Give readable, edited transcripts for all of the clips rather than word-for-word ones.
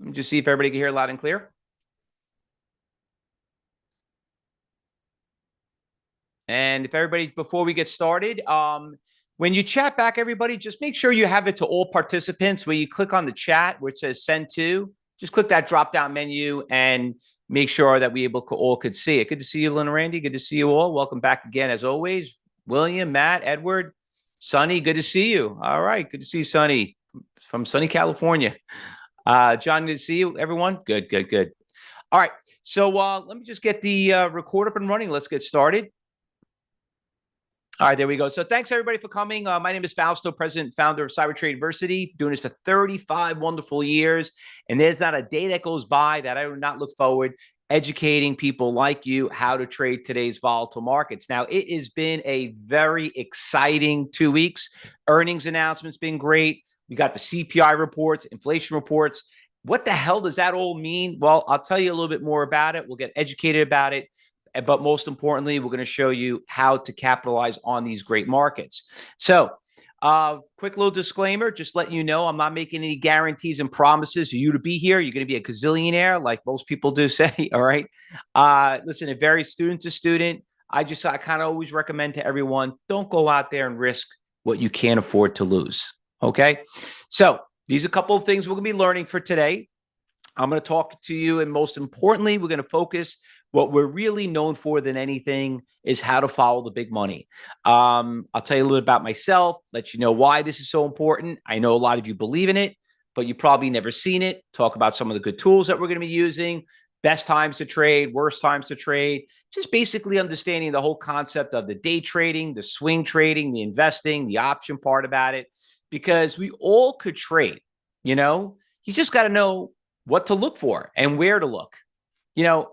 me just see if everybody can hear loud and clear. And if everybody, before we get started, when you chat back, everybody, just make sure you have it to all participants where you click on the chat where it says send to. Just click that drop-down menu and make sure that we all could see it. Good to see you, Lynn and Randy. Good to see you all. Welcome back again, as always. William, Matt, Edward, Sonny, good to see you. All right, good to see you, Sonny, from sunny California. John, good to see you, everyone. Good. All right, so let me just get the record up and running. Let's get started. All right, there we go. So thanks, everybody, for coming. My name is Fausto, president and founder of CyberTrade University, doing this for 35 wonderful years. And there's not a day that goes by that I do not look forward educating people like you how to trade today's volatile markets. Now, it has been a very exciting 2 weeks. Earnings announcements been great. We got the CPI reports, inflation reports. What the hell does that all mean? Well, I'll tell you a little bit more about it. We'll get educated about it. But most importantly, we're going to show you how to capitalize on these great markets. So quick little disclaimer, just letting you know, I'm not making any guarantees and promises for you to be here. You're going to be a gazillionaire like most people do say. All right. Listen, it varies student to student. I kind of always recommend to everyone, don't go out there and risk what you can't afford to lose. Okay. So these are a couple of things we're going to be learning for today. I'm going to talk to you. And most importantly, we're going to focus. What we're really known for than anything is how to follow the big money. I'll tell you a little bit about myself, let you know why this is so important. I know a lot of you believe in it, but you probably never seen it. Talk about some of the good tools that we're going to be using, best times to trade, worst times to trade, just basically understanding the whole concept of the day trading, the swing trading, the investing, the option part about it, because we all could trade. You just got to know what to look for and where to look.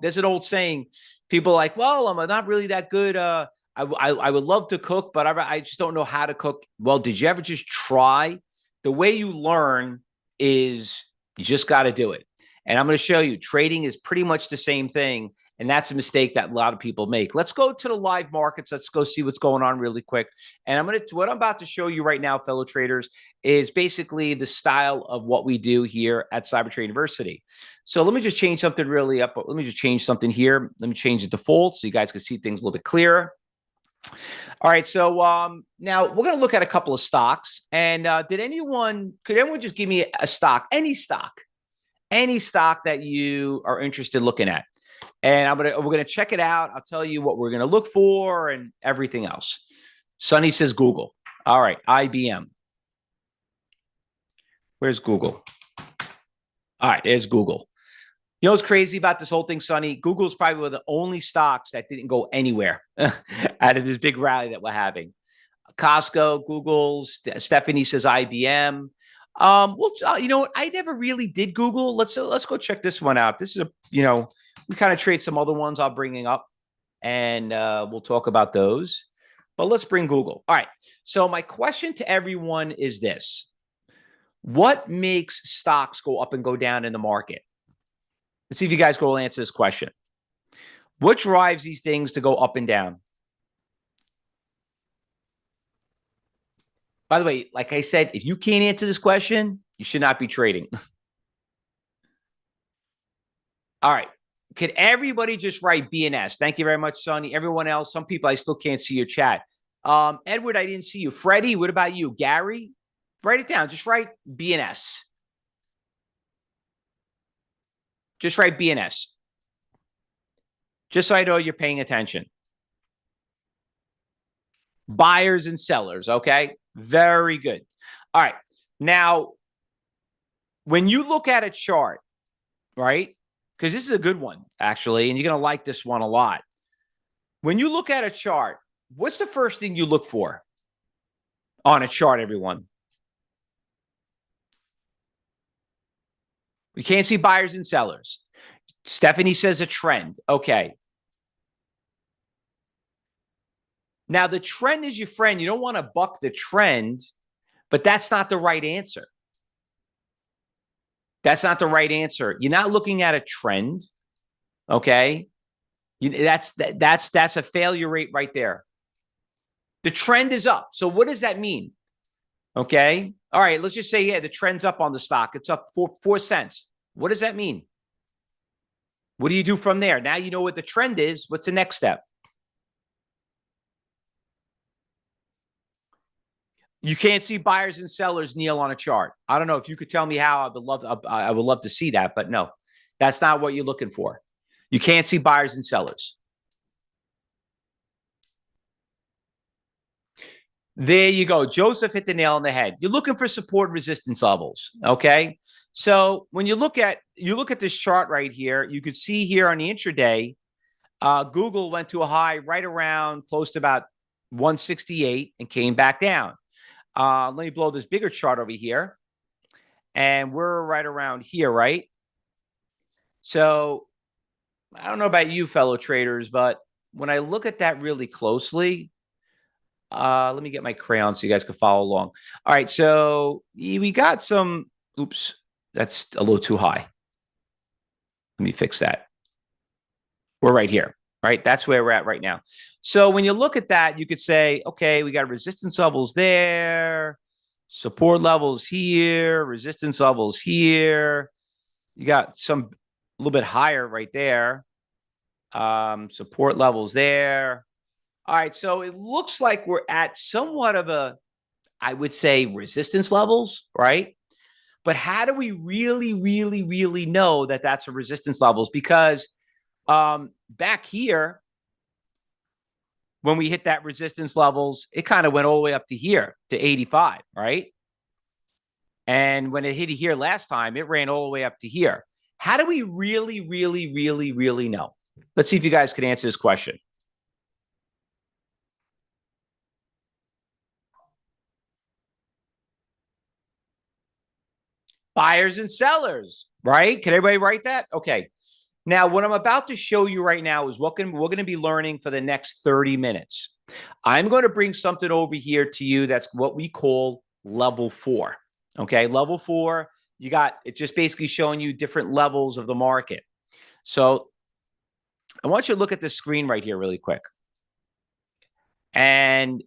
There's an old saying, people are like, well, I'm not really that good. I would love to cook, but I just don't know how to cook. Well, did you ever just try? The way you learn is you just got to do it. And I'm going to show you trading is pretty much the same thing. And that's a mistake that a lot of people make. Let's go to the live markets. Let's go see what's going on really quick. And what I'm about to show you right now, fellow traders, is basically the style of what we do here at CyberTrade University. So let me just change something really up. Let me just change something here. Let me change the default so you guys can see things a little bit clearer. All right. So now we're going to look at a couple of stocks. And could anyone just give me a stock, any stock that you are interested in looking at? And we're going to check it out. I'll tell you what we're going to look for and everything else. Sonny says Google. All right. IBM. Where's Google? All right. There's Google. You know what's crazy about this whole thing, Sonny? Google's probably one of the only stocks that didn't go anywhere out of this big rally that we're having. Costco, Google, Stephanie says IBM. You know what? I never really did Google. Let's go check this one out. This is we kind of trade some other ones I'll bring up, and we'll talk about those. But let's bring Google. All right. So my question to everyone is this. What makes stocks go up and go down in the market? Let's see if you guys will answer this question. What drives these things to go up and down? By the way, like I said, if you can't answer this question, you should not be trading. All right. Could everybody just write BNS? Thank you very much, Sonny. Everyone else, some people, I still can't see your chat. Edward, I didn't see you. Freddie, what about you? Gary, write it down. Just write BNS. Just write BNS. Just so I know you're paying attention. Buyers and sellers, okay? Very good. All right. Now, when you look at a chart, right? Because this is a good one, actually, and you're going to like this one a lot. When you look at a chart, what's the first thing you look for on a chart, everyone? We can't see buyers and sellers. Stephanie says a trend. Okay. Now, the trend is your friend. You don't want to buck the trend, but that's not the right answer. That's not the right answer. You're not looking at a trend, okay? That's a failure rate right there. The trend is up. So what does that mean? Okay. All right. Let's just say, yeah, the trend's up on the stock. It's up 4 cents. What does that mean? What do you do from there? Now you know what the trend is. What's the next step? You can't see buyers and sellers, Neil, on a chart. I don't know if you could tell me how. I would love to see that, but no, that's not what you're looking for. You can't see buyers and sellers. There you go. Joseph hit the nail on the head. You're looking for support resistance levels. Okay. So when you look at this chart right here, you could see here on the intraday, Google went to a high right around close to about 168 and came back down. Let me blow this bigger chart over here. And we're right around here, right? So I don't know about you, fellow traders, but when I look at that really closely, let me get my crayon so you guys can follow along. All right, so we got some, oops, that's a little too high. Let me fix that. We're right here, right? That's where we're at right now. So when you look at that, you could say, okay, we got resistance levels there, support levels here, resistance levels here. You got some a little bit higher right there. Support levels there. All right, so it looks like we're at somewhat of a, I would say, resistance levels, right? But how do we really, really, really know that that's a resistance levels? Because back here, when we hit that resistance levels, it kind of went all the way up to here, to 85, right? And when it hit here last time, it ran all the way up to here. How do we really, really, really, really know? Let's see if you guys can answer this question. Buyers and sellers, right? Can everybody write that? Okay. Now, what I'm about to show you right now is what we're going to be learning for the next 30 minutes. I'm going to bring something over here to you that's what we call level 4. Okay, level 4, you got it just basically showing you different levels of the market. So I want you to look at the screen right here really quick. And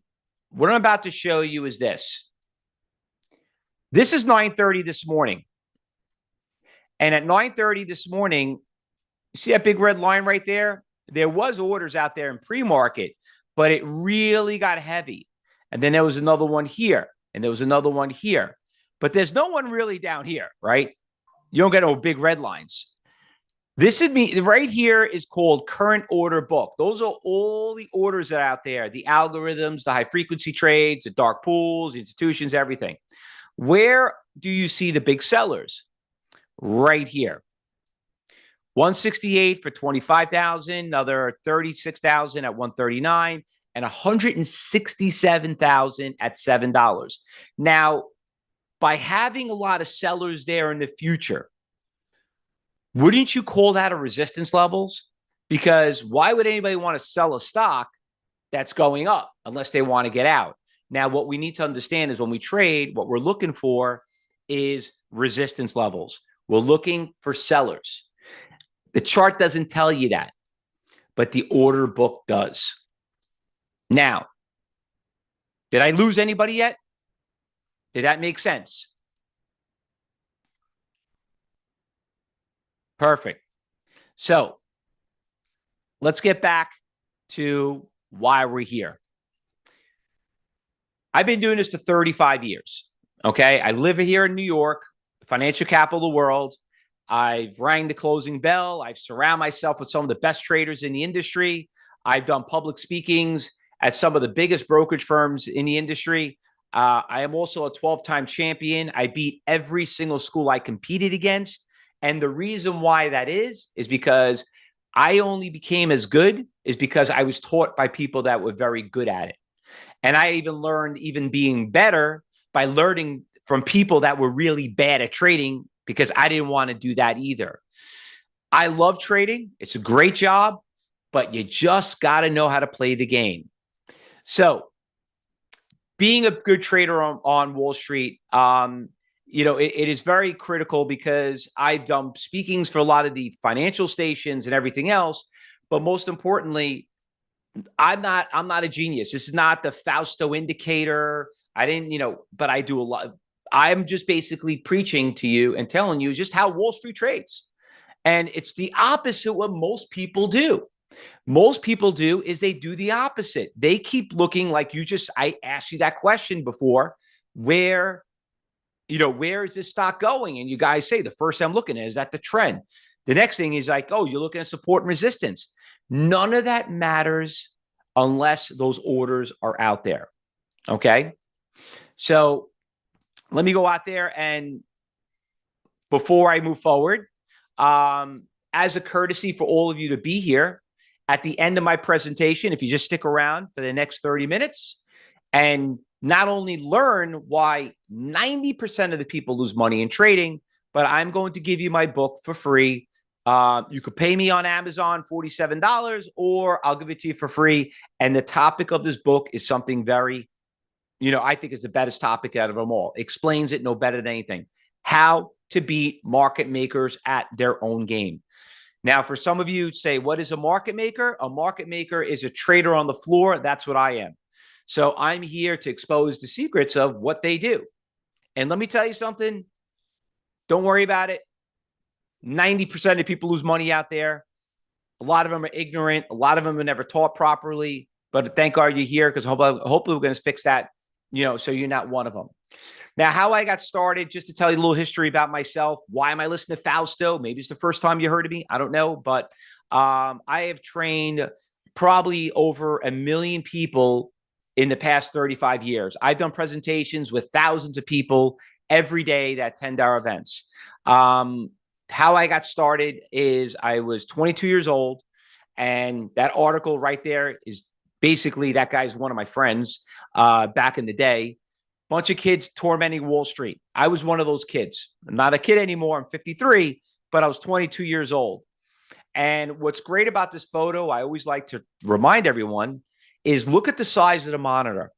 what I'm about to show you is this. This is 9:30 this morning. And at 9:30 this morning, you see that big red line right there? There was orders out there in pre-market, but it really got heavy. And then there was another one here, and there was another one here. But there's no one really down here, right? You don't get no big red lines. This is me right here is called current order book. Those are all the orders that are out there, the algorithms, the high frequency trades, the dark pools, the institutions, everything. Where do you see the big sellers? Right here. 168 for 25,000, another 36,000 at 139, and 167,000 at $7. Now, by having a lot of sellers there in the future, wouldn't you call that a resistance levels? Because why would anybody want to sell a stock that's going up unless they want to get out? Now, what we need to understand is when we trade, what we're looking for is resistance levels. We're looking for sellers. The chart doesn't tell you that, but the order book does. Now, did I lose anybody yet? Did that make sense? Perfect. So let's get back to why we're here. I've been doing this for 35 years. Okay. I live here in New York, financial capital of the world. I've rang the closing bell. I've surrounded myself with some of the best traders in the industry. I've done public speakings at some of the biggest brokerage firms in the industry. I am also a 12-time champion. I beat every single school I competed against. And the reason why that is because I only became as good is because I was taught by people that were very good at it. And I even learned even being better by learning from people that were really bad at trading because I didn't want to do that either. I love trading. It's a great job, but you just got to know how to play the game. So being a good trader on Wall Street, it is very critical because I've done speakings for a lot of the financial stations and everything else. But most importantly, I'm not a genius. This is not the Fausto indicator. I didn't, but I do a lot. I'm just basically preaching to you and telling you just how Wall Street trades. And it's the opposite what most people do. Most people do is they do the opposite. They keep looking like I asked you that question before, where is this stock going? And you guys say the first I'm looking at is at the trend. The next thing is like, oh, you're looking at support and resistance. None of that matters unless those orders are out there. Okay. So let me go out there, and before I move forward, as a courtesy for all of you to be here at the end of my presentation, if you just stick around for the next 30 minutes and not only learn why 90% of the people lose money in trading, but I'm going to give you my book for free. You could pay me on Amazon $47, or I'll give it to you for free. And the topic of this book is something very, I think is the best topic out of them all. Explains it no better than anything. How to beat market makers at their own game. Now, for some of you say, what is a market maker? A market maker is a trader on the floor. That's what I am. So I'm here to expose the secrets of what they do. And let me tell you something. Don't worry about it. 90% of people lose money out there. A lot of them are ignorant. A lot of them are never taught properly. But thank God you're here, because hopefully we're going to fix that, so you're not one of them. Now, how I got started, just to tell you a little history about myself. Why am I listening to Fausto? Maybe it's the first time you heard of me. I don't know. But I have trained probably over 1 million people in the past 35 years. I've done presentations with thousands of people every day at $10 events. How I got started is I was 22 years old, and that article right there is basically, that guy's one of my friends back in the day. Bunch of kids tormenting Wall Street. I was one of those kids. I'm not a kid anymore. I'm 53, but I was 22 years old. And what's great about this photo, I always like to remind everyone, is look at the size of the monitor.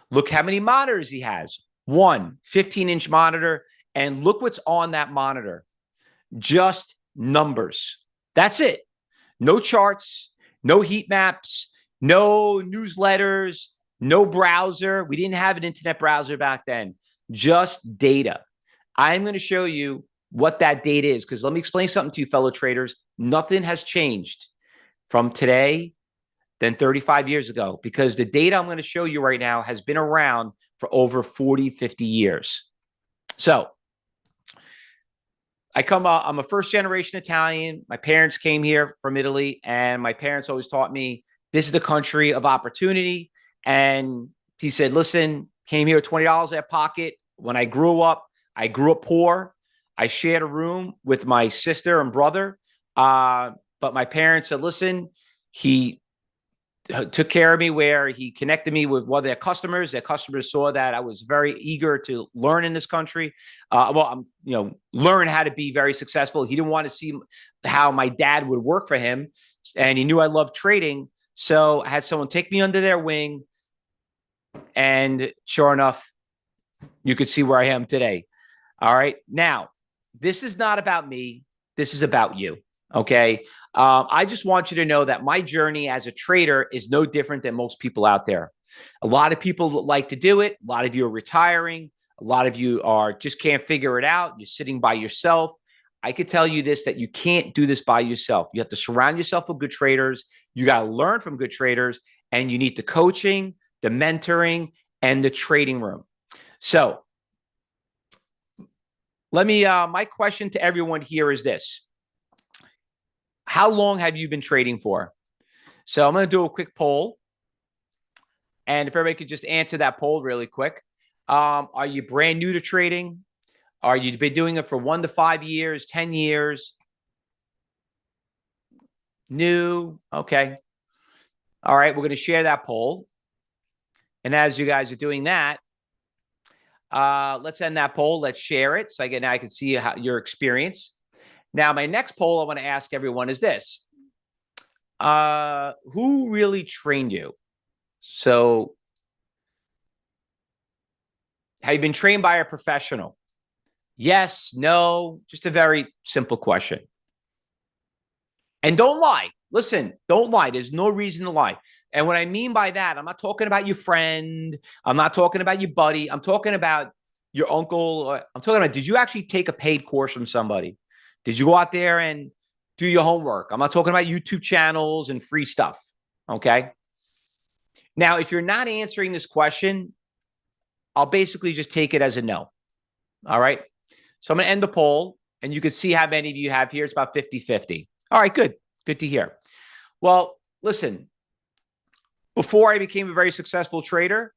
Look how many monitors he has. One 15-inch monitor, and look what's on that monitor. Just numbers. That's it. No charts, no heat maps, no newsletters, no browser. We didn't have an internet browser back then. Just data. I'm going to show you what that data is, because let me explain something to you, fellow traders. Nothing has changed from today than 35 years ago, because the data I'm going to show you right now has been around for over 40, 50 years. So I'm a first generation Italian. My parents came here from Italy, and my parents always taught me this is the country of opportunity. And he said, listen, came here with $20 in their pocket. When I grew up poor. I shared a room with my sister and brother. But my parents said, listen, he took care of me, where he connected me with one of their customers. Their customers saw that I was very eager to learn in this country. Learn how to be very successful. He didn't want to see how my dad would work for him, and he knew I loved trading. So I had someone take me under their wing, and sure enough, you could see where I am today. All right. Now, this is not about me. This is about you. Okay. I just want you to know that my journey as a trader is no different than most people out there. A lot of people like to do it. A lot of you are retiring. A lot of you just can't figure it out. You're sitting by yourself. I could tell you this, that you can't do this by yourself. You have to surround yourself with good traders. You got to learn from good traders, and you need the coaching, the mentoring, and the trading room. So my question to everyone here is this. How long have you been trading for? So I'm going to do a quick poll. And if everybody could just answer that poll really quick. Are you brand new to trading? Are you been doing it for 1 to 5 years, 10 years? New. Okay. All right. We're going to share that poll. And as you guys are doing that, let's end that poll. Let's share it. So now I can see your experience. Now, my next poll I want to ask everyone is this. Who really trained you? So have you been trained by a professional? Yes, no, just a very simple question. And don't lie. Listen, don't lie. There's no reason to lie. And what I mean by that, I'm not talking about your friend. I'm not talking about your buddy. I'm talking about your uncle. I'm talking about, did you actually take a paid course from somebody? Did you go out there and do your homework? I'm not talking about YouTube channels and free stuff. Okay. Now, if you're not answering this question, I'll basically just take it as a no. All right. So I'm going to end the poll, and you can see how many of you have here. It's about 50-50. All right, good. Good to hear. Well, listen, before I became a very successful trader,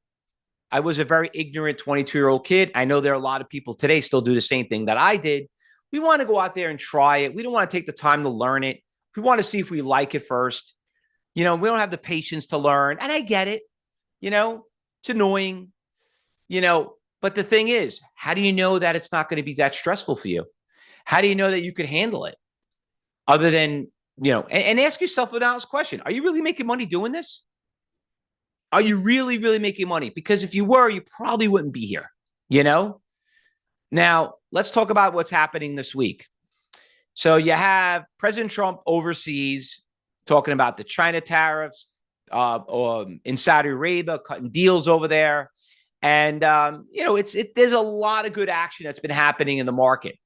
I was a very ignorant 22-year-old kid. I know there are a lot of people today still do the same thing that I did. We want to go out there and try it. We don't want to take the time to learn it. We want to see if we like it first. We don't have the patience to learn. And I get it. It's annoying, but the thing is, how do you know that it's not going to be that stressful for you? How do you know that you could handle it? Other than, and ask yourself an honest question. Are you really making money doing this? Are you really, really making money? Because if you were, you probably wouldn't be here, Now, let's talk about what's happening this week. So you have President Trump overseas talking about the China tariffs, in Saudi Arabia, cutting deals over there. And, there's a lot of good action that's been happening in the market.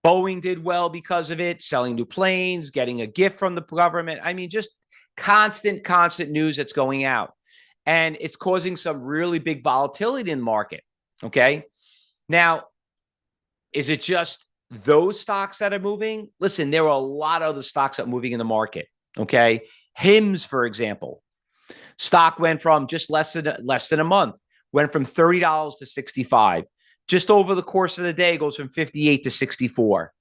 Boeing did well because of it, selling new planes, getting a gift from the government. I mean, just constant news that's going out. And it's causing some really big volatility in the market. Okay. Now, is it just those stocks that are moving? Listen, there are a lot of other stocks that are moving in the market. Okay. HIMS, for example, stock went from just less than a month, went from $30 to $65. Just over the course of the day, goes from 58 to 64.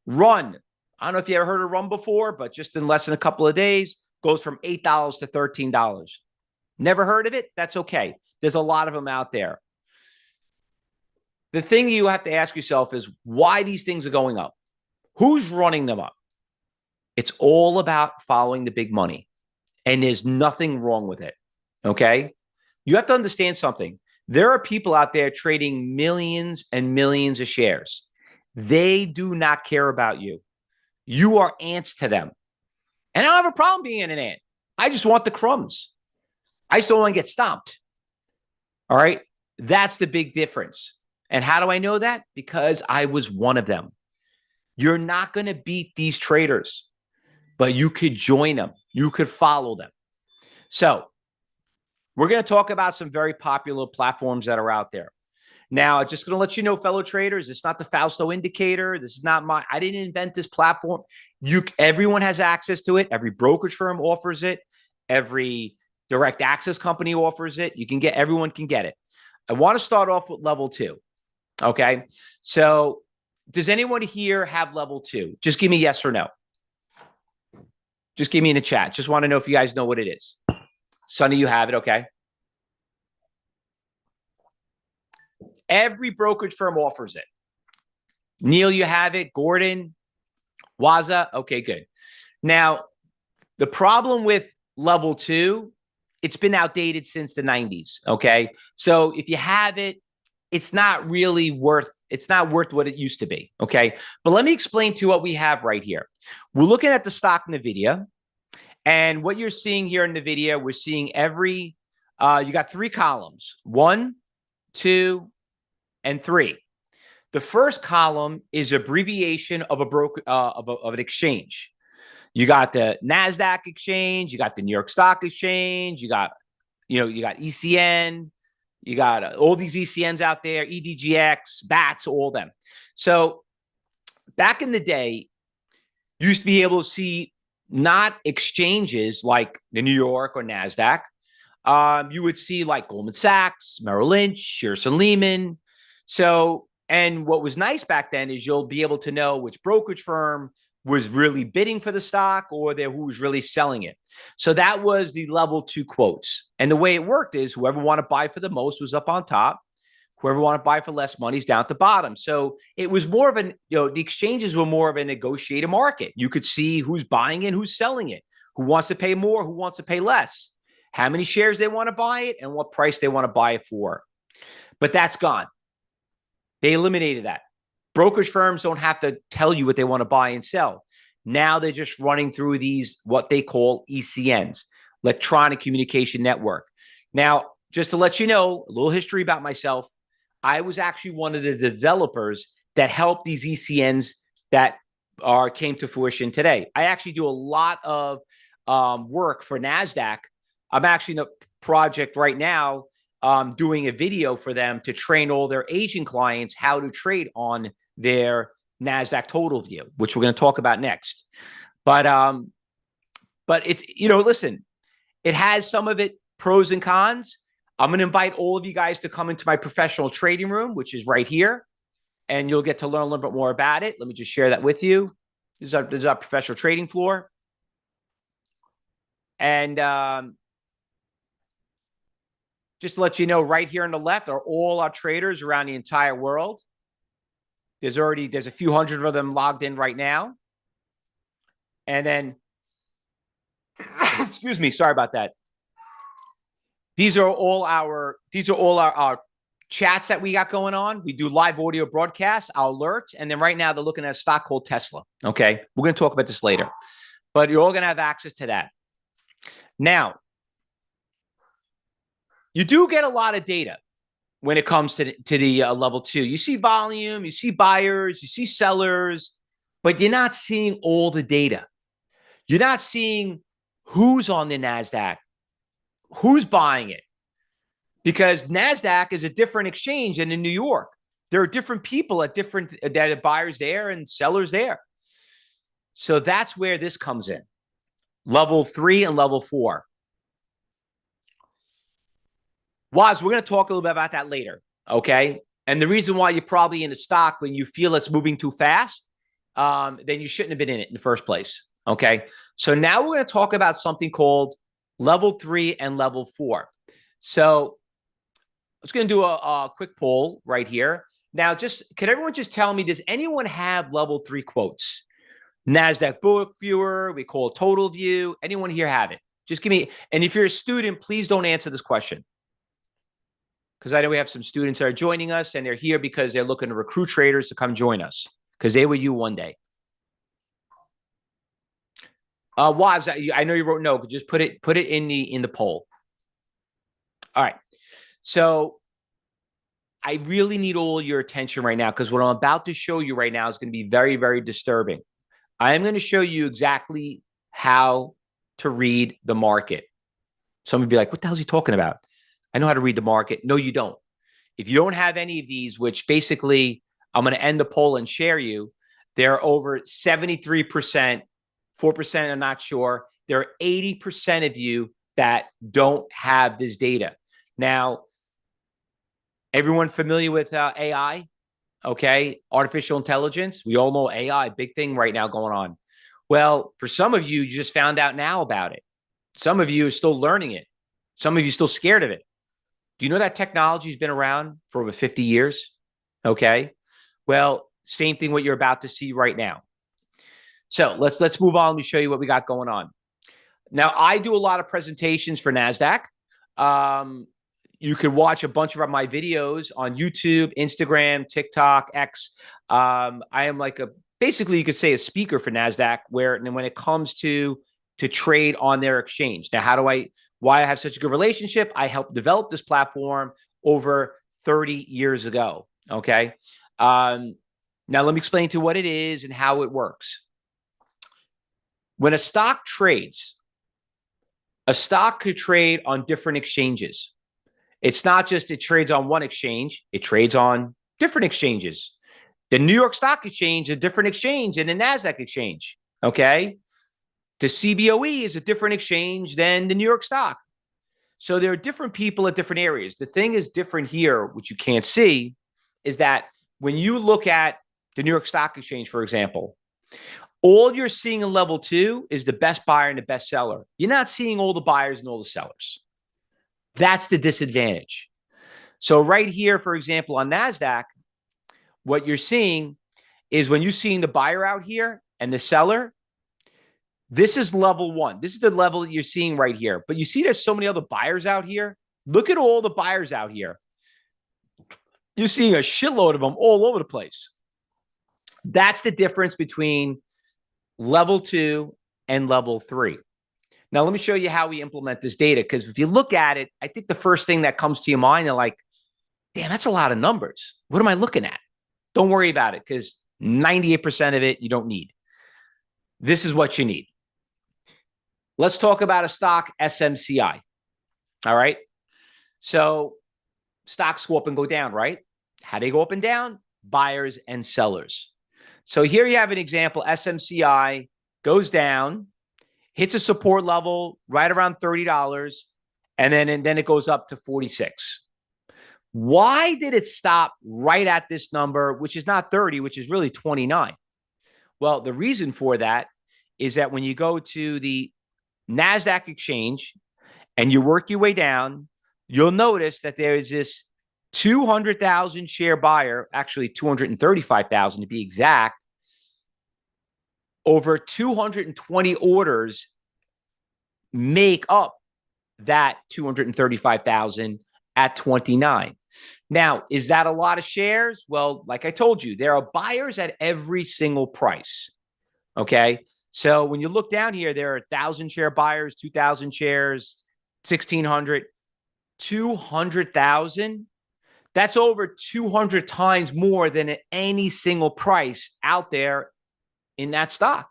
Run, I don't know if you ever heard of Run before, but just in less than a couple of days, goes from $8 to $13. Never heard of it? That's okay. There's a lot of them out there. The thing you have to ask yourself is why these things are going up. Who's running them up? It's all about following the big money. And there's nothing wrong with it. Okay? You have to understand something. There are people out there trading millions and millions of shares. They do not care about you. You are ants to them. And I don't have a problem being an ant. I just want the crumbs. I just don't want to get stomped. All right? That's the big difference. And how do I know that? Because I was one of them. You're not going to beat these traders, but you could join them. You could follow them. So we're going to talk about some very popular platforms that are out there. Now, just going to let you know, fellow traders, it's not the Fausto indicator. This is not I didn't invent this platform. Everyone has access to it. Every brokerage firm offers it. Every direct access company offers it. Everyone can get it. I want to start off with level 2. Okay. So does anyone here have level 2? Just give me yes or no. Just give me in the chat. Just want to know if you guys know what it is. Sonny, you have it. Okay. Every brokerage firm offers it. Neil, you have it. Gordon, Waza. Okay, good. Now, the problem with level 2, it's been outdated since the 90s. Okay. So if you have it, it's not worth what it used to be. Okay. But let me explain to you what we have right here. We're looking at the stock NVIDIA. And what you're seeing here in NVIDIA, we're seeing you got 3 columns, 1, 2, and 3. The first column is abbreviation of a broker of an exchange. You got the NASDAQ exchange, you got the New York Stock Exchange, you got ECN, you got all these ECNs out there, EDGX, BATS, all them. So back in the day, you used to be able to see not exchanges like the New York or NASDAQ. You would see like Goldman Sachs, Merrill Lynch, Shearson Lehman. So, and what was nice back then is you'll be able to know which brokerage firm was really bidding for the stock or who was really selling it. So that was the level 2 quotes. And the way it worked is whoever wanted to buy for the most was up on top. Whoever wanted to buy for less money is down at the bottom. So it was more of the exchanges were more of a negotiated market. You could see who's buying it, who's selling it, who wants to pay more, who wants to pay less, how many shares they want to buy it, and what price they want to buy it for. But that's gone. They eliminated that. Brokerage firms don't have to tell you what they want to buy and sell. Now they're just running through these, what they call ECNs, electronic communication network. Now, just to let you know, a little history about myself. I was actually one of the developers that helped these ECNs that came to fruition today. I actually do a lot of work for NASDAQ. I'm actually in the project right now doing a video for them to train all their Asian clients how to trade on their NASDAQ total view, which we're going to talk about next. But it's, listen, it has some of it pros and cons. I'm going to invite all of you guys to come into my professional trading room, which is right here, and you'll get to learn a little bit more about it. Let me just share that with you. This is our professional trading floor. And just to let you know, right here on the left are all our traders around the entire world. There's a few hundred of them logged in right now. And then, excuse me, sorry about that. These are all our chats that we got going on. We do live audio broadcasts, our alerts, and then right now they're looking at a stock called Tesla. Okay, we're going to talk about this later, but you're all going to have access to that. Now, you do get a lot of data when it comes to the level 2. You see volume, you see buyers, you see sellers, but you're not seeing all the data. You're not seeing who's on the NASDAQ, who's buying it, because NASDAQ is a different exchange than in New York. There are different people that are buyers there and sellers there. So that's where this comes in. Level 3 and level 4. Waz, we're going to talk a little bit about that later, okay? And the reason why you're probably in a stock when you feel it's moving too fast, then you shouldn't have been in it in the first place, okay? So now we're going to talk about something called level 3 and level 4. So I was going to do a quick poll right here. Now, can everyone just tell me, does anyone have level 3 quotes? NASDAQ book viewer, we call it total view. Anyone here have it? Just give me, and if you're a student, please don't answer this question, because I know we have some students that are joining us and they're here because they're looking to recruit traders to come join us because they were you one day. Waz, I know you wrote no, but just put it in the poll. All right. So I really need all your attention right now, because what I'm about to show you right now is going to be very, very disturbing. I am going to show you exactly how to read the market. Some would be like, what the hell is he talking about? I know how to read the market. No, you don't. If you don't have any of these, which basically I'm going to end the poll and share you, there are over 73%, 4% are not sure. There are 80% of you that don't have this data. Now, everyone familiar with AI? Okay, artificial intelligence. We all know AI, big thing right now going on. Well, for some of you, you just found out now about it. Some of you are still learning it. Some of you are still scared of it. Do you know that technology has been around for over 50 years? Okay. Well, same thing what you're about to see right now. So let's move on. Let me show you what we got going on. Now, I do a lot of presentations for NASDAQ. You could watch a bunch of my videos on YouTube, Instagram, TikTok, X. I am like basically you could say a speaker for NASDAQ when it comes to trade on their exchange. Now, why I have such a good relationship? I helped develop this platform over 30 years ago. Okay. Now let me explain to you what it is and how it works. When a stock trades, a stock could trade on different exchanges. It's not just it trades on one exchange, it trades on different exchanges. The New York Stock Exchange is a different exchange than the NASDAQ exchange, okay? The CBOE is a different exchange than the New York Stock. So there are different people at different areas. The thing is different here, which you can't see, is that when you look at the New York Stock Exchange, for example, all you're seeing in level 2 is the best buyer and the best seller. You're not seeing all the buyers and all the sellers. That's the disadvantage. So right here, for example, on NASDAQ, what you're seeing is when you're seeing the buyer out here and the seller, this is level 1. This is the level that you're seeing right here. But you see there's so many other buyers out here. Look at all the buyers out here. You're seeing a shitload of them all over the place. That's the difference between level 2 and level 3. Now, let me show you how we implement this data, because if you look at it, I think the first thing that comes to your mind, you're like, Damn, that's a lot of numbers. What am I looking at? Don't worry about it because 98% of it you don't need. This is what you need. Let's talk about a stock, SMCI. All right. So stocks go up and go down, right? How they go up and down? Buyers and sellers. So here you have an example. SMCI goes down, hits a support level right around $30, and then it goes up to 46. Why did it stop right at this number, which is not 30, which is really 29? Well, the reason for that is that when you go to the NASDAQ exchange and you work your way down, you'll notice that there is this 200,000 share buyer, actually 235,000 to be exact. Over 220 orders make up that 235,000 at 29. Now, is that a lot of shares? Well, like I told you, there are buyers at every single price. Okay. So when you look down here, there are 1,000 share buyers, 2,000 shares, 1,600, 200,000. That's over 200 times more than at any single price out there in that stock.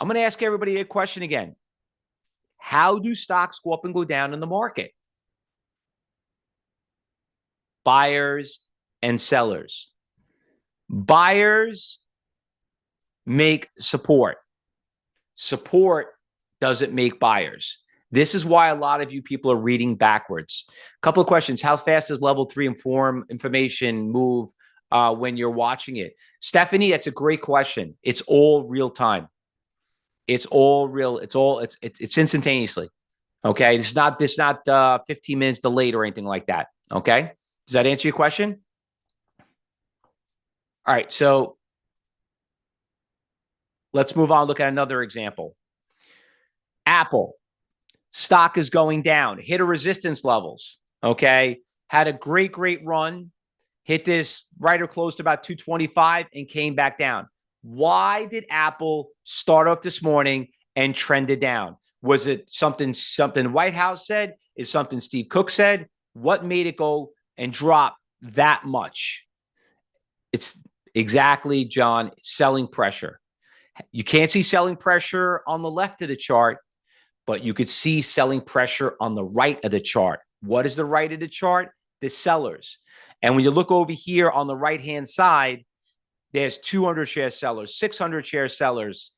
I'm going to ask everybody a question again. How do stocks go up and go down in the market? Buyers and sellers. Buyers make support. Support doesn't make buyers. This is why a lot of you people are reading backwards. A couple of questions. How fast does level 3 information move when you're watching it? Stephanie, that's a great question. It's all real time. It's all real. It's instantaneously. Okay. It's not 15 minutes delayed or anything like that. Okay. Does that answer your question? All right. So let's move on. Look at another example. Apple stock is going down, hit a resistance levels. Okay. Had a great run, hit this right or close to about 225 and came back down. Why did Apple start off this morning and trended down? Was it something White House said? Is something Steve Cook said? What made it go and drop that much? It's exactly, John, selling pressure. You can't see selling pressure on the left of the chart, but you could see selling pressure on the right of the chart. What is the right of the chart? The sellers. And when you look over here on the right-hand side, there's 200 share sellers, 600 share sellers.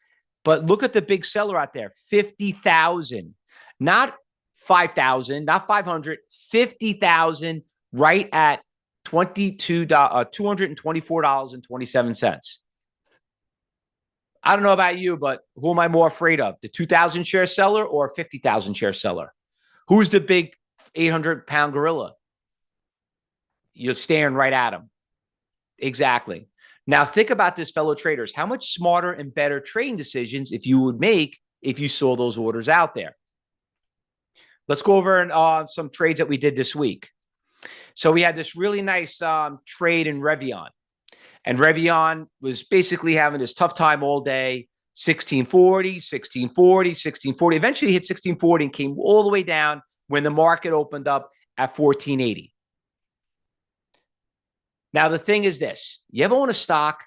But look at the big seller out there, 50,000, not 5,000, not 500, 50,000 right at $224.27. I don't know about you, but who am I more afraid of? The 2,000 share seller or 50,000 share seller? Who's the big 800-pound gorilla? You're staring right at him. Exactly. Now think about this, fellow traders. How much smarter and better trading decisions if you would make if you saw those orders out there? Let's go over some trades that we did this week. So we had this really nice trade in Revvion. And Revvion was basically having this tough time all day, 1640, 1640, 1640. Eventually hit 1640 and came all the way down when the market opened up at 1480. Now, the thing is this. You ever own a stock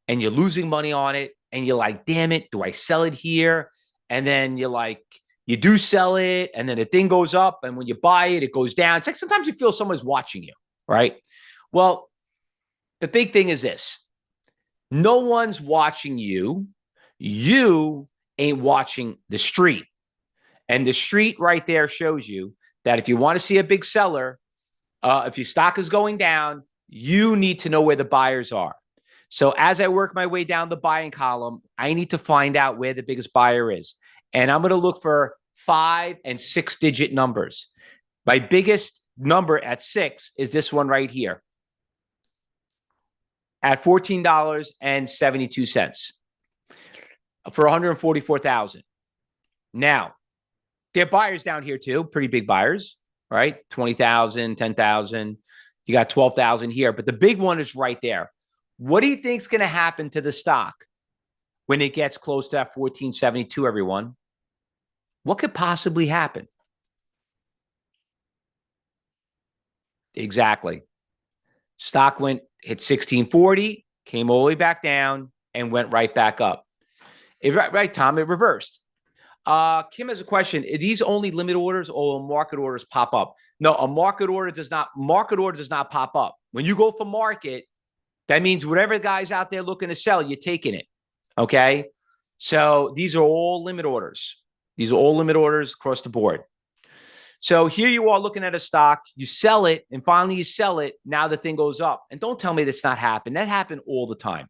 and you're losing money on it and you're like, damn it, do I sell it here? And then you're like, you do sell it and then the thing goes up and when you buy it, it goes down. It's like sometimes you feel someone's watching you, right? Well, the big thing is this. No one's watching you. You ain't watching the street. And the street right there shows you that if you want to see a big seller, if your stock is going down, you need to know where the buyers are. So as I work my way down the buying column, I need to find out where the biggest buyer is. And I'm going to look for 5- and 6-digit numbers. My biggest number at 6 is this one right here, at $14.72 for 144,000. Now, there are buyers down here too, pretty big buyers, right? 20,000, 10,000. You got 12,000 here, but the big one is right there. What do you think is going to happen to the stock when it gets close to that 1472, everyone? What could possibly happen? Exactly. Stock hit 1640, came all the way back down, and went right back up. Right, Tom, it reversed. Kim has a question. Are these only limit orders or market orders pop up? No, a market order does not pop up. When you go for market, that means whatever guy's out there looking to sell, you're taking it. Okay. So these are all limit orders. These are all limit orders across the board. So here you are looking at a stock, you sell it, and finally you sell it. Now the thing goes up. And don't tell me that's not happened. That happened all the time.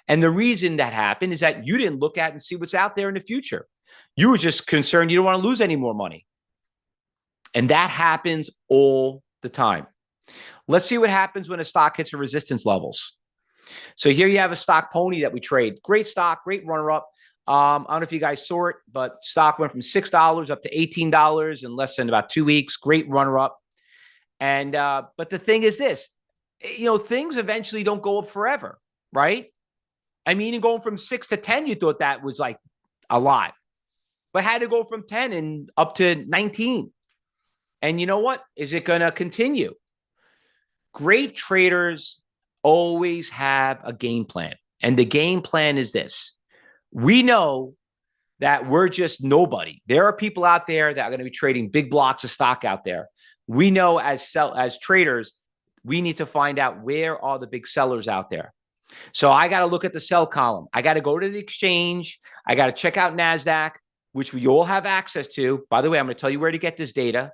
And the reason that happened is that you didn't look at and see what's out there in the future. You were just concerned you don't want to lose any more money. And that happens all the time. Let's see what happens when a stock hits a resistance levels. So here you have a stock pony that we trade. Great stock, great runner up. I don't know if you guys saw it, but stock went from $6 up to $18 in less than about 2 weeks. Great runner up. And but the thing is this, things eventually don't go up forever, right? I mean, going from 6 to 10, you thought that was like a lot, but had to go from 10 and up to 19. And you know what? Is it going to continue? Great traders always have a game plan. And the game plan is this. We know that we're just nobody. There are people out there that are going to be trading big blocks of stock out there. We know as traders, we need to find out where are the big sellers out there. So I got to look at the sell column. I got to go to the exchange. I got to check out NASDAQ, which we all have access to. By the way, I'm going to tell you where to get this data.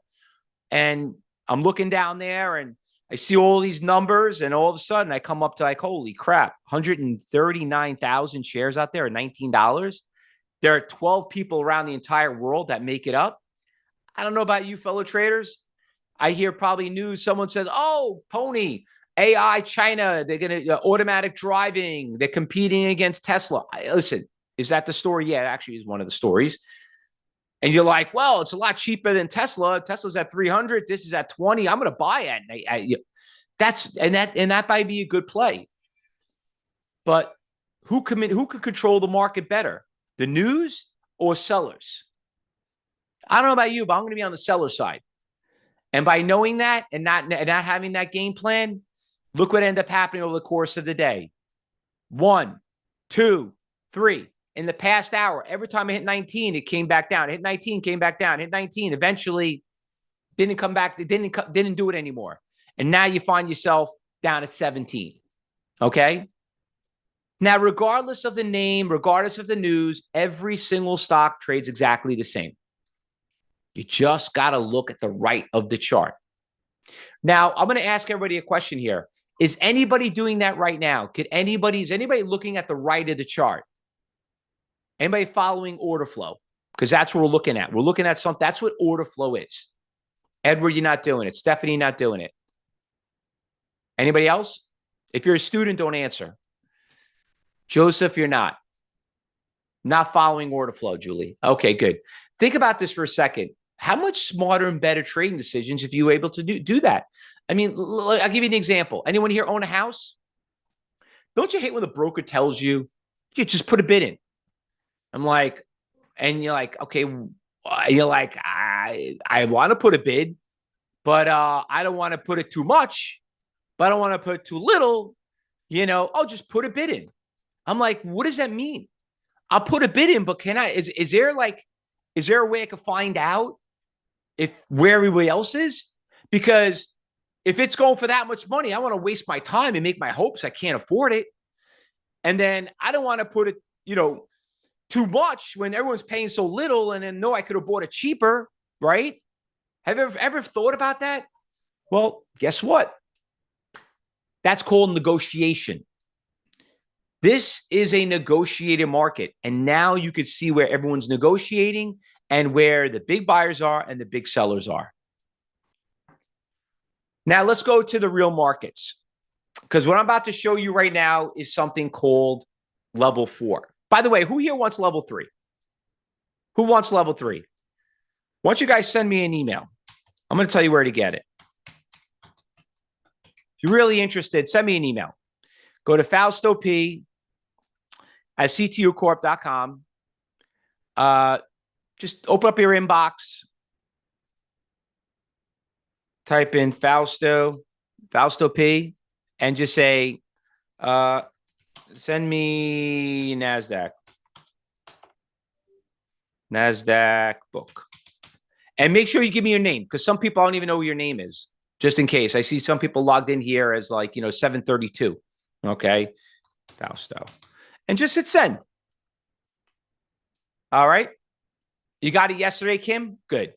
And I'm looking down there and I see all these numbers, and all of a sudden I come up to like, holy crap, 139,000 shares out there at $19. There are 12 people around the entire world that make it up. I don't know about you, fellow traders. I hear probably news. Someone says, oh, Pony, AI, China, they're going to automatic driving. They're competing against Tesla. Listen, is that the story? Yeah, it actually is one of the stories. And you're like, well, it's a lot cheaper than Tesla. Tesla's at 300. This is at 20. I'm going to buy it. That might be a good play. But who could control the market better? The news or sellers? I don't know about you, but I'm going to be on the seller side. And by knowing that and not having that game plan, look what ended up happening over the course of the day. 1, 2, 3. In the past hour, every time I hit 19, it came back down. It hit 19, came back down. Hit 19, eventually didn't come back. It didn't do it anymore. And now you find yourself down at 17. Okay? Now, regardless of the name, regardless of the news, every single stock trades exactly the same. You just got to look at the right of the chart. Now, I'm going to ask everybody a question here. Is anybody doing that right now? Is anybody looking at the right of the chart? Anybody following order flow? Because that's what we're looking at. We're looking at something. That's what order flow is. Edward, you're not doing it. Stephanie, not doing it. Anybody else? If you're a student, don't answer. Joseph, you're not. Not following order flow, Julie. Okay, good. Think about this for a second. How much smarter and better trading decisions if you were able to do that? I mean, I'll give you an example. Anyone here own a house? Don't you hate when the broker tells you just put a bid in? I'm like, and you're like, okay, you're like, I want to put a bid, but I don't want to put it too much, but I don't want to put too little, I'll just put a bid in. I'm like, what does that mean? I'll put a bid in, but is there a way I can find out where everybody else is? Because if it's going for that much money, I want to waste my time and make my hopes I can't afford it. And then I don't want to put it, too much when everyone's paying so little, and then I could have bought it cheaper, right? Have you ever thought about that? Well, guess what? That's called negotiation. This is a negotiated market. And now you can see where everyone's negotiating and where the big buyers are and the big sellers are. Now let's go to the real markets, because what I'm about to show you right now is something called level 4. By the way, who here wants level 3? Who wants level 3? Why don't you guys send me an email? I'm going to tell you where to get it. If you're really interested, send me an email. Go to Fausto P at ctucorp.com. Just open up your inbox. Type in Fausto P, and just say, send me NASDAQ book. And make sure you give me your name, because some people I don't even know who your name is, just in case. I see some people logged in here as 732. Okay. Fausto. And just hit send. All right. You got it yesterday, Kim? Good.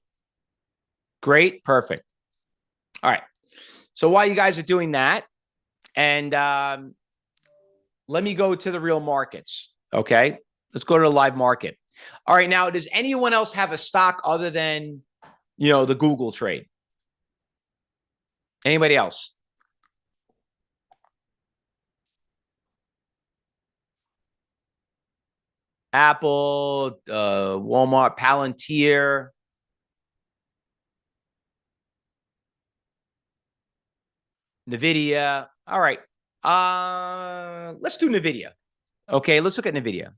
Great. Perfect. All right. So while you guys are doing that, and let me go to the real markets. Okay. Let's go to the live market. All right. Now, does anyone else have a stock other than, the Google trade? Anybody else? Apple, Walmart, Palantir, NVIDIA. All right. Let's do NVIDIA. Okay, let's look at NVIDIA.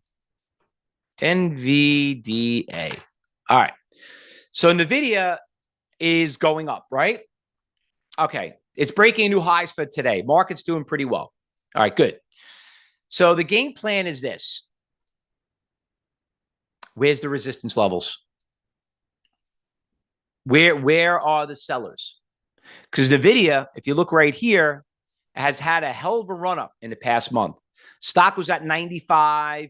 NVDA. All right. So NVIDIA is going up, right? Okay. It's breaking new highs for today. Market's doing pretty well. All right, good. So the game plan is this. Where's the resistance levels? Where are the sellers? Because NVIDIA, if you look right here, has had a hell of a run up in the past month. Stock was at 95,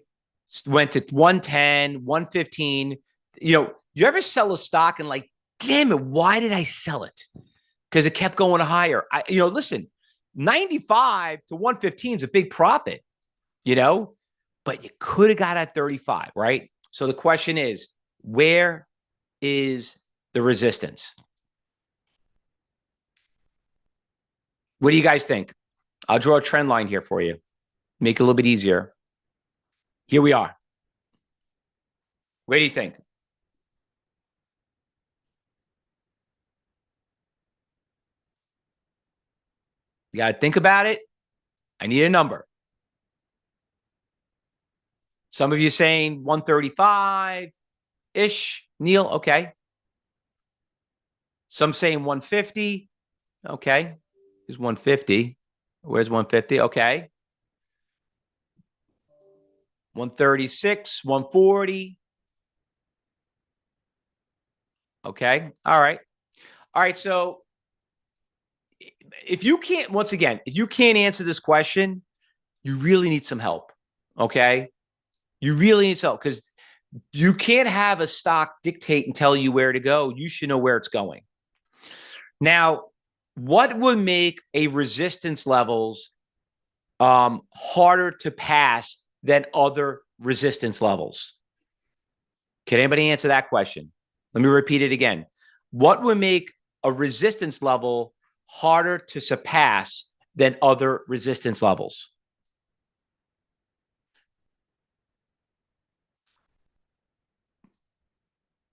went to 110, 115. You ever sell a stock and damn it, why did I sell it? Because it kept going higher. Listen, 95 to 115 is a big profit, but you could have got at 35, right? So the question is, where is the resistance? What do you guys think? I'll draw a trend line here for you. Make it a little bit easier. Here we are. What do you think? You got to think about it. I need a number. Some of you saying 135-ish. Neil, okay. Some saying 150. Okay. Here's 150. Where's 150? Okay. 136, 140. Okay. All right. All right. So if you can't answer this question, you really need some help. Okay. You really need some help, because you can't have a stock dictate and tell you where to go. You should know where it's going. Now, what would make a resistance levels harder to pass than other resistance levels? Can anybody answer that question? Let me repeat it again. What would make a resistance level harder to surpass than other resistance levels?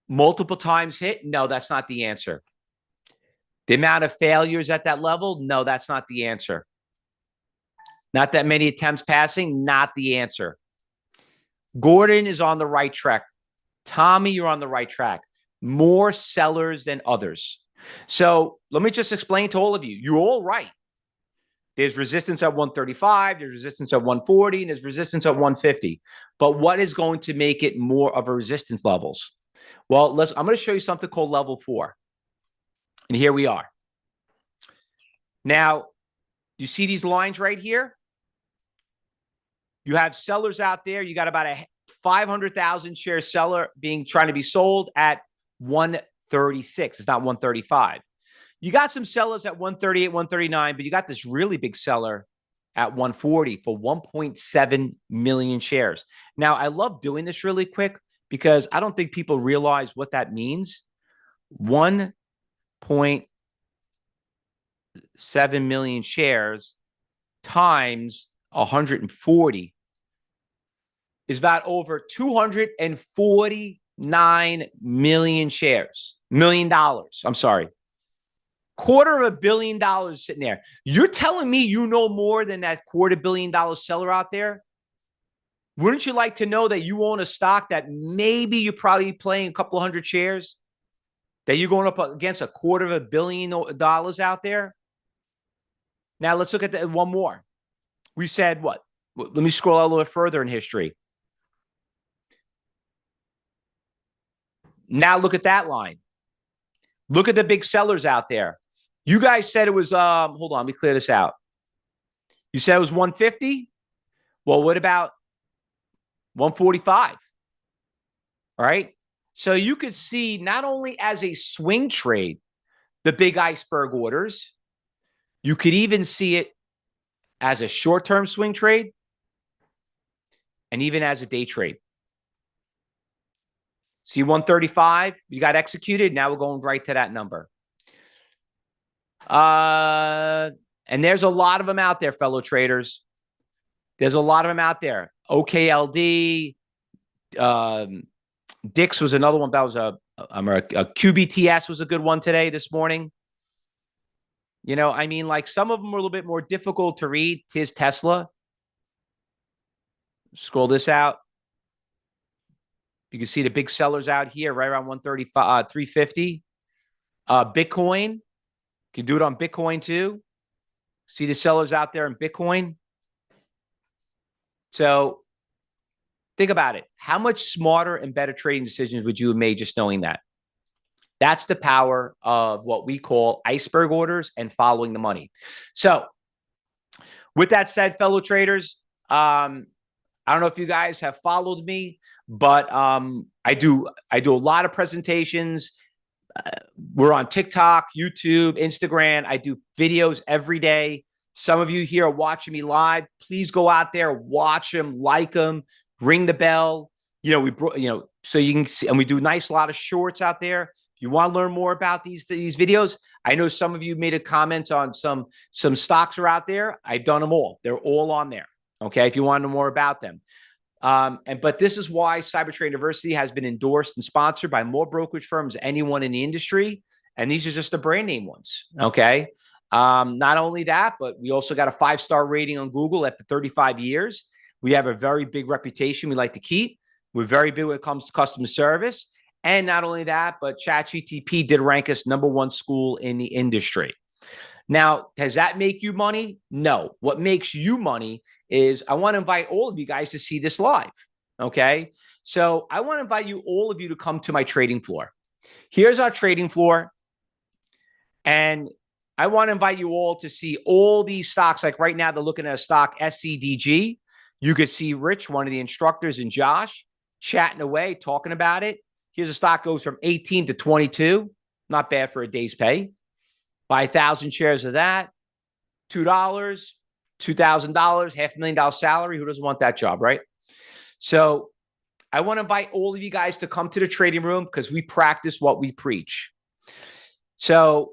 Multiple times hit? No, that's not the answer. The amount of failures at that level? No, that's not the answer. Not that many attempts passing? Not the answer. Gordon is on the right track. Tommy, you're on the right track. More sellers than others. So let me just explain to all of you. You're all right. There's resistance at 135, there's resistance at 140, and there's resistance at 150. But what is going to make it more of a resistance levels? Well, I'm going to show you something called level 4. And here we are. Now, you see these lines right here? You have sellers out there. You got about a 500,000 share seller trying to be sold at 136. It's not 135. You got some sellers at 138, 139, but you got this really big seller at 140 for 1.7 million shares. Now, I love doing this really quick because I don't think people realize what that means. 1.7 million shares times 140 is about over 249 million shares. $1 million. I'm sorry. $250 million sitting there. You're telling me you know more than that $250 million seller out there? Wouldn't you like to know that you own a stock that maybe you're probably playing a couple hundred shares? that you're going up against $250 million out there. Now let's look at one more. We said what? Let me scroll a little bit further in history. Now look at that line. Look at the big sellers out there. You guys said it was, hold on, let me clear this out. You said it was 150? Well, what about 145? All right. So you could see not only as a swing trade, the big iceberg orders, you could even see it as a short-term swing trade and even as a day trade. See 135, you got executed. Now we're going right to that number. And there's a lot of them out there, fellow traders. There's a lot of them out there. OKLD, Dix was another one. That was a QBTS was a good one today, this morning. You know, I mean, like some of them were a little bit more difficult to read. Tis Tesla. Scroll this out. You can see the big sellers out here, right around 135, 350. Bitcoin, you can do it on Bitcoin too. See the sellers out there in Bitcoin. So think about it. How much smarter and better trading decisions would you have made just knowing that? That's the power of what we call iceberg orders and following the money. So with that said, fellow traders, I don't know if you guys have followed me, but I do a lot of presentations. We're on TikTok, YouTube, Instagram. I do videos every day. Some of you here are watching me live. Please go out there, watch them, like them, ring the bell. So you can see, and we do nice lot of shorts out there. If you want to learn more about these videos, I know some of you made a comment on some stocks are out there. I've done them all. They're all on there. Okay, if you want to know more about them. But this is why CyberTrade University has been endorsed and sponsored by more brokerage firms than anyone in the industry. And these are just the brand name ones. Okay. Not only that, but we also got a 5-star rating on Google after 35 years. We have a very big reputation we like to keep. We're very big when it comes to customer service. And not only that, but ChatGPT did rank us #1 school in the industry. Now, does that make you money? No. What makes you money is I want to invite all of you guys to see this live. Okay. So I want to invite all of you to come to my trading floor. Here's our trading floor. And I want to invite you all to see all these stocks. Like right now, they're looking at a stock, SCDG. You could see Rich, one of the instructors, and Josh chatting away, talking about it. Here's a stock goes from 18 to 22. Not bad for a day's pay. Buy 1,000 shares of that. $2, $2,000, $500,000 salary. Who doesn't want that job, right? So I want to invite all of you guys to come to the trading room because we practice what we preach. So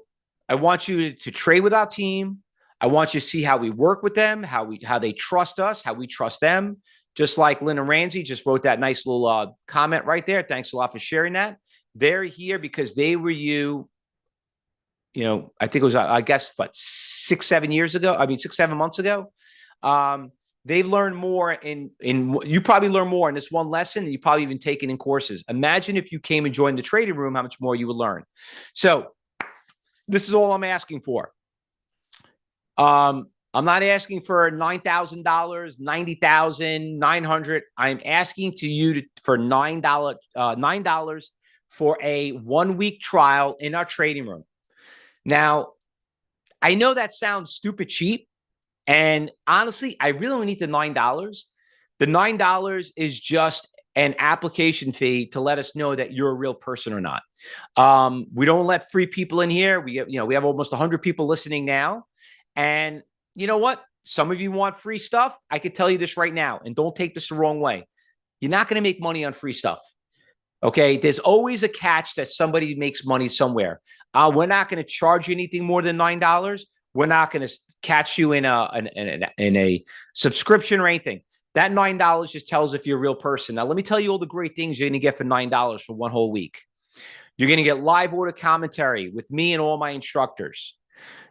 I want you to trade with our team. I want you to see how we work with them, how they trust us, how we trust them. Just like Lynn and Ramsey just wrote that nice little comment right there. Thanks a lot for sharing that. They're here because they were I think it was, I guess, 6, 7 years ago. I mean, 6, 7 months ago. They've learned more you probably learn more in this one lesson than you probably even taken in courses. Imagine if you came and joined the trading room, how much more you would learn. So this is all I'm asking for. I'm not asking for $9,000, $90,000, $900. I'm asking for $9 for a 1-week trial in our trading room. Now, I know that sounds stupid cheap. And honestly, I really only need the $9. The $9 is just an application fee to let us know that you're a real person or not. We don't let free people in here. We have almost 100 people listening now. And you know what? Some of you want free stuff. I could tell you this right now, and don't take this the wrong way. You're not going to make money on free stuff. Okay. There's always a catch that somebody makes money somewhere. We're not going to charge you anything more than $9. We're not going to catch you in a subscription or anything. That $9 just tells if you're a real person. Now, let me tell you all the great things you're going to get for $9 for one whole week. You're going to get live order commentary with me and all my instructors.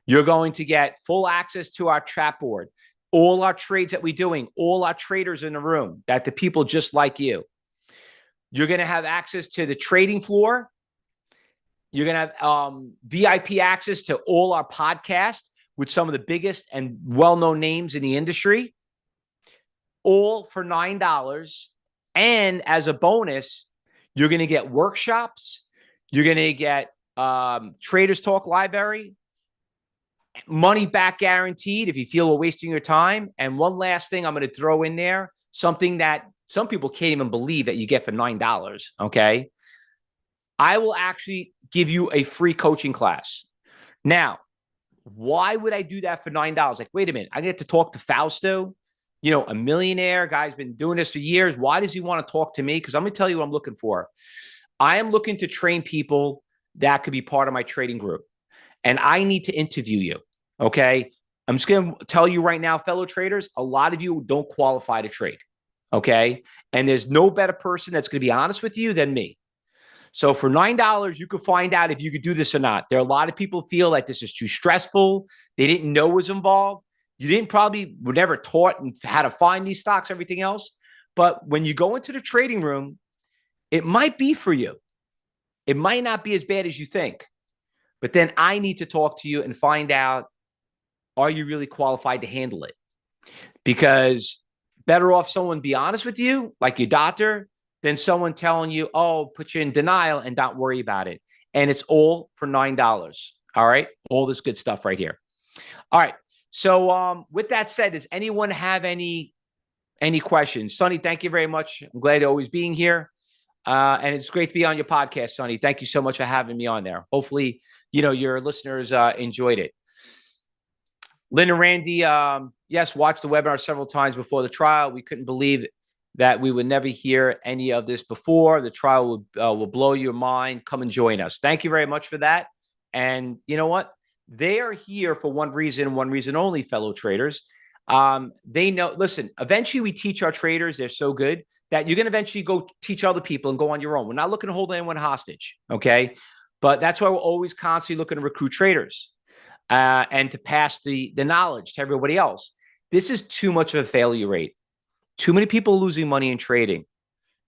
You're going to get full access to our chat board, all our trades that we're doing, all our traders in the room, that the people just like you. You're going to have access to the trading floor. You're going to have VIP access to all our podcasts with some of the biggest and well-known names in the industry, all for $9. And as a bonus, you're going to get workshops. You're going to get Traders Talk Library, money back guaranteed if you feel we're wasting your time. And one last thing I'm going to throw in there, something that some people can't even believe that you get for $9. Okay. I will actually give you a free coaching class. Now, why would I do that for $9? Like, wait a minute, I get to talk to Fausto, a millionaire guy's been doing this for years. Why does he want to talk to me? Because I'm going to tell you what I'm looking for. I am looking to train people that could be part of my trading group. And I need to interview you. Okay. I'm just going to tell you right now, fellow traders, a lot of you don't qualify to trade. Okay. And there's no better person that's going to be honest with you than me. So for $9, you could find out if you could do this or not. There are a lot of people feel like this is too stressful. They didn't know what was involved. You were never taught how to find these stocks, everything else. But when you go into the trading room, it might be for you. It might not be as bad as you think. But then I need to talk to you and find out, are you really qualified to handle it? Because better off someone be honest with you, like your doctor, than someone telling you, oh, put you in denial and don't worry about it. And it's all for $9. All right. All this good stuff right here. All right. So with that said, does anyone have any questions? Sonny, thank you very much. I'm glad to always being here. And it's great to be on your podcast, Sonny. Thank you so much for having me on there. Hopefully, your listeners enjoyed it. Lynn and Randy, yes, watched the webinar several times before the trial. We couldn't believe that we would never hear any of this before. The trial will blow your mind. Come and join us. Thank you very much for that. And you know what? They are here for one reason only, fellow traders. They know, listen, eventually we teach our traders, they're so good that you're going to eventually go teach other people and go on your own. We're not looking to hold anyone hostage, okay? But that's why we're always constantly looking to recruit traders and to pass the knowledge to everybody else. This is too much of a failure rate. Too many people losing money in trading.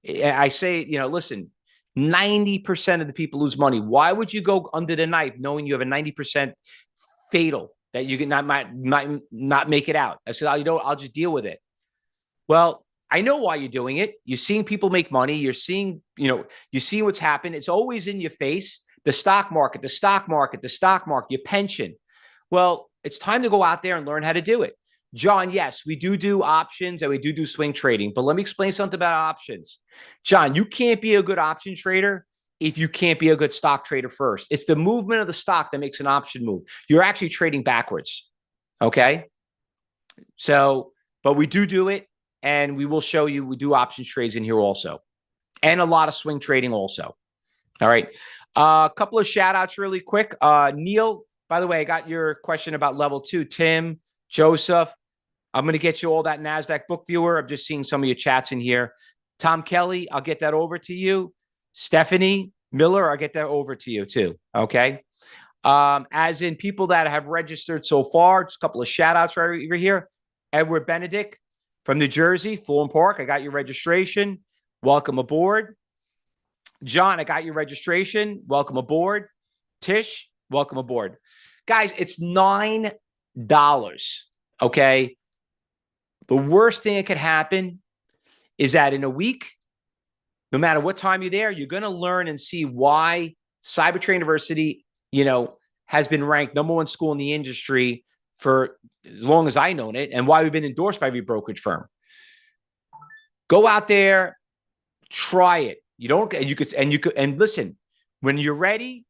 I say, listen, 90% of the people lose money. Why would you go under the knife knowing you have a 90% fatal that you can might not make it out? I said, I'll just deal with it. Well, I know why you're doing it. You're seeing people make money. You're seeing, you're seeing what's happened. It's always in your face. The stock market, your pension. Well, it's time to go out there and learn how to do it. John, yes, we do options and we do swing trading, but let me explain something about options. John, you can't be a good option trader if you can't be a good stock trader first. It's the movement of the stock that makes an option move. You're actually trading backwards. Okay. So, but we do it, and we will show you, we do options trades in here also, and a lot of swing trading also. All right. A couple of shout outs really quick. Neil, by the way, I got your question about level 2. Tim, Joseph, I'm going to get you all that NASDAQ book viewer. I'm just seeing some of your chats in here. Tom Kelly, I'll get that over to you. Stephanie Miller, I'll get that over to you too. Okay. As in people that have registered so far, just a couple of shout outs right over here. Edward Benedict from New Jersey, Fulham Park. I got your registration. Welcome aboard. John, I got your registration. Welcome aboard. Tish, welcome aboard. Guys, it's $9. Okay. The worst thing that could happen is that in a week, no matter what time you're there, you're going to learn and see why Cybertrade University, has been ranked #1 school in the industry for as long as I've known it, and why we've been endorsed by every brokerage firm. Go out there, try it. And listen, when you're ready,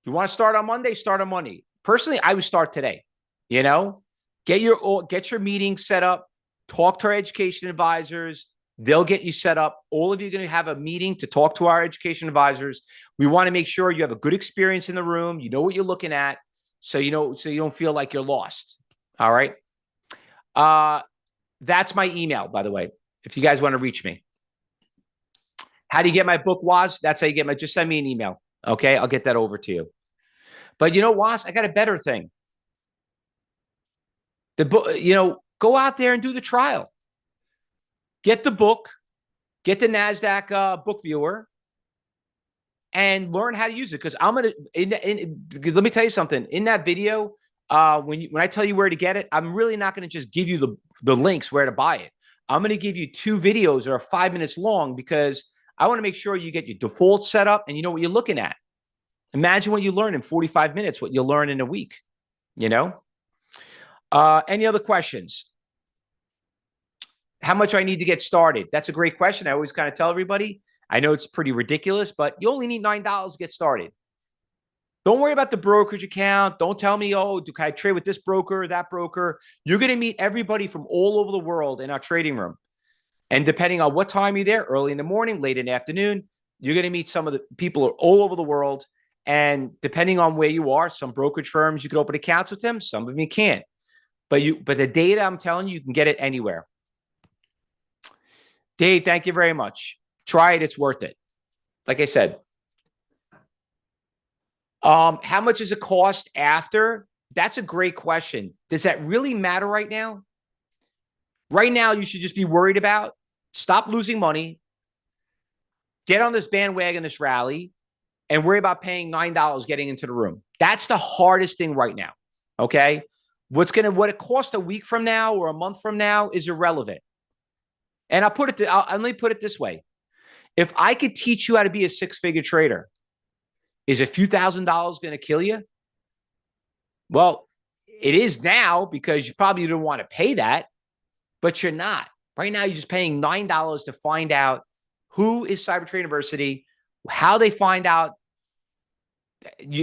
you want to start on Monday, start on Monday. Personally, I would start today. Get your meeting set up, talk to our education advisors. They'll get you set up. All of you are going to have a meeting to talk to our education advisors. We want to make sure you have a good experience in the room. You know what you're looking at. So you don't feel like you're lost. All right. That's my email, by the way, if you guys want to reach me. How do you get my book, Waz? That's how you get just send me an email. Okay. I'll get that over to you. But Waz, I got a better thing. The book, go out there and do the trial. Get the book, get the NASDAQ book viewer, and learn how to use it. Because I'm gonna let me tell you something. In that video, when I tell you where to get it, I'm really not going to just give you the links where to buy it. I'm going to give you 2 videos that are 5 minutes long, because I want to make sure you get your default set up and you know what you're looking at. Imagine what you learn in 45 minutes, what you'll learn in a week, you know? Any other questions? How much do I need to get started? That's a great question. I always kind of tell everybody. I know it's pretty ridiculous, but you only need $9 to get started. Don't worry about the brokerage account. Don't tell me, oh, can I trade with this broker or that broker? You're going to meet everybody from all over the world in our trading room. And depending on what time you're there, early in the morning, late in the afternoon, you're going to meet some of the people all over the world. And depending on where you are, some brokerage firms, you can open accounts with them. Some of them you can't. But the data, I'm telling you, you can get it anywhere. Dave, thank you very much. Try it. It's worth it. Like I said. How much does it cost after? That's a great question. Does that really matter right now? Right now, you should just be worried about stop losing money, get on this bandwagon, this rally, and worry about paying $9 getting into the room. That's the hardest thing right now. Okay. What it costs a week from now or a month from now is irrelevant. And let me put it this way. If I could teach you how to be a 6-figure trader, is a few $1,000s going to kill you? Well, it is now, because you probably don't want to pay that, but you're not. Right now, you're just paying $9 to find out who is Cyber Trade University, how they find out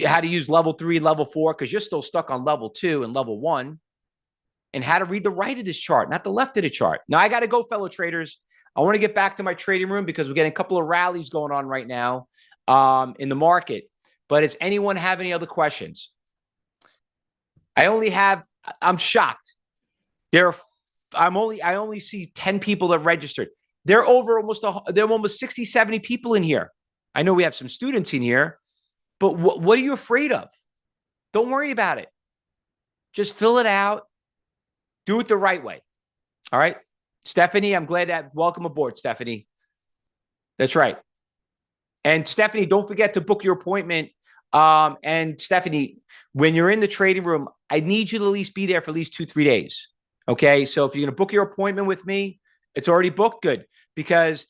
how to use level 3, level 4, because you're still stuck on level 2 and level 1, and how to read the right of this chart, not the left of the chart. Now, I got to go, fellow traders. I want to get back to my trading room because we're getting a couple of rallies going on right now in the market. But does anyone have any other questions? I'm shocked. I only see 10 people that registered. There are almost 60, 70 people in here. I know we have some students in here, but what are you afraid of? Don't worry about it. Just fill it out. Do it the right way. All right. Stephanie, I'm glad that welcome aboard, Stephanie. That's right. And Stephanie, don't forget to book your appointment. And Stephanie, when you're in the trading room, I need you to at least be there for at least 2-3 days. Okay. So if you're going to book your appointment with me, it's already booked. Good. Because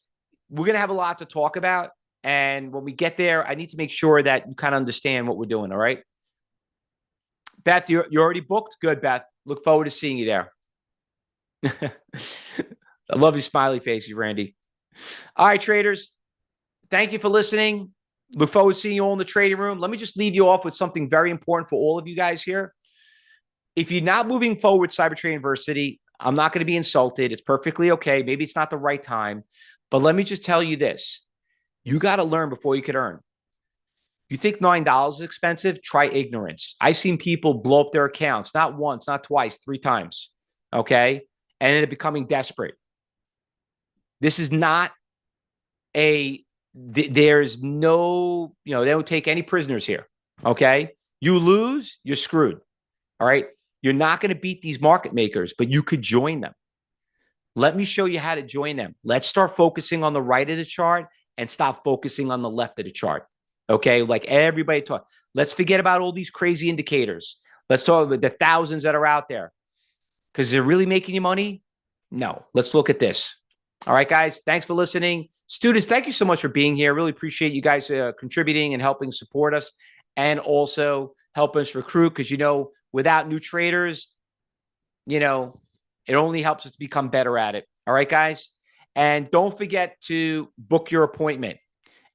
we're going to have a lot to talk about. And when we get there, I need to make sure that you kind of understand what we're doing. All right. Beth, you're already booked. Good, Beth. Look forward to seeing you there. I love your smiley faces, Randy. All right, traders. Thank you for listening. Look forward to seeing you all in the trading room. Let me just leave you off with something very important for all of you guys here. If you're not moving forward, Cyber Trade University, I'm not going to be insulted. It's perfectly okay. Maybe it's not the right time. But let me just tell you this. You got to learn before you could earn. If you think $9 is expensive, try ignorance. I've seen people blow up their accounts, not once, not twice, 3 times. Okay. And ended up becoming desperate. This is not there's no, they don't take any prisoners here. Okay. You lose, you're screwed. All right. You're not going to beat these market makers, but you could join them. Let me show you how to join them. Let's start focusing on the right of the chart and stop focusing on the left of the chart. Okay. Like everybody talk. Let's forget about all these crazy indicators. Let's talk about the thousands that are out there. Because they're really making you money? No. Let's look at this. All right, guys. Thanks for listening. Students, thank you so much for being here. Really appreciate you guys contributing and helping support us, and also help us recruit, because, without new traders, it only helps us to become better at it. All right, guys. And don't forget to book your appointment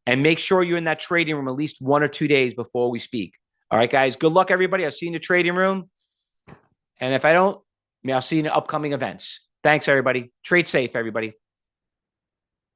and make sure you're in that trading room at least 1 or 2 days before we speak. All right, guys. Good luck, everybody. I'll see you in the trading room. And if I don't, I'll see you in the upcoming events. Thanks, everybody. Trade safe, everybody.